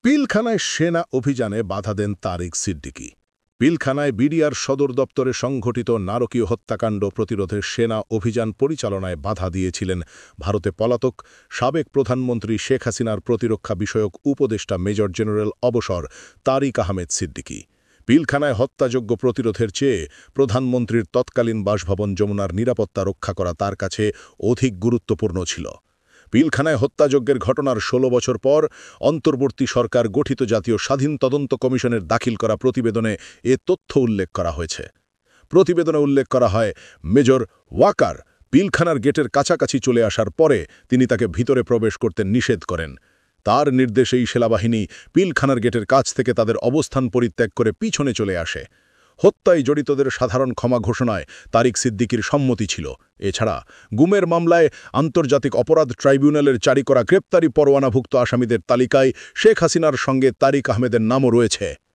পিলখানায় সেনা অভিযানে বাধা দেন তারিক সিদ্দিকী। পিলখানায় বিডিআর সদর দপ্তরে সংঘটিত নারকীয় হত্যাকাণ্ড প্রতিরোধে সেনা অভিযান পরিচালনায় বাধা দিয়েছিলেন ভারতে পলাতক সাবেক প্রধানমন্ত্রী শেখ হাসিনার প্রতিরক্ষা বিষয়ক উপদেষ্টা মেজর জেনারেল অবসর তারিক আহমেদ সিদ্দিকী। পিলখানায় হত্যাযোগ্য প্রতিরোধের চেয়ে প্রধানমন্ত্রীর তৎকালীন বাসভবন যমুনার নিরাপত্তা রক্ষা করা তার কাছে অধিক গুরুত্বপূর্ণ ছিল। পিলখানায় হত্যাযজ্ঞের ঘটনার ১৬ বছর পর অন্তর্বর্তী সরকার গঠিত জাতীয় স্বাধীন তদন্ত কমিশনের দাখিল করা প্রতিবেদনে এ তথ্য উল্লেখ করা হয়েছে। প্রতিবেদনে উল্লেখ করা হয়, মেজর ওয়াকার পিলখানার গেটের কাছাকাছি চলে আসার পরে তিনি তাকে ভিতরে প্রবেশ করতে নিষেধ করেন। তার নির্দেশেই সেনাবাহিনী পিলখানার গেটের কাছ থেকে তাদের অবস্থান পরিত্যাগ করে পিছনে চলে আসে। হত্যায় জড়িতদের সাধারণ ক্ষমা ঘোষণায় তারিক সিদ্দিকীর সম্মতি ছিল। এছাড়া গুমের মামলায় আন্তর্জাতিক অপরাধ ট্রাইব্যুনালের জারি করা গ্রেপ্তারি পরোয়ানাভুক্ত আসামিদের তালিকায় শেখ হাসিনার সঙ্গে তারিক আহমেদের নামও রয়েছে।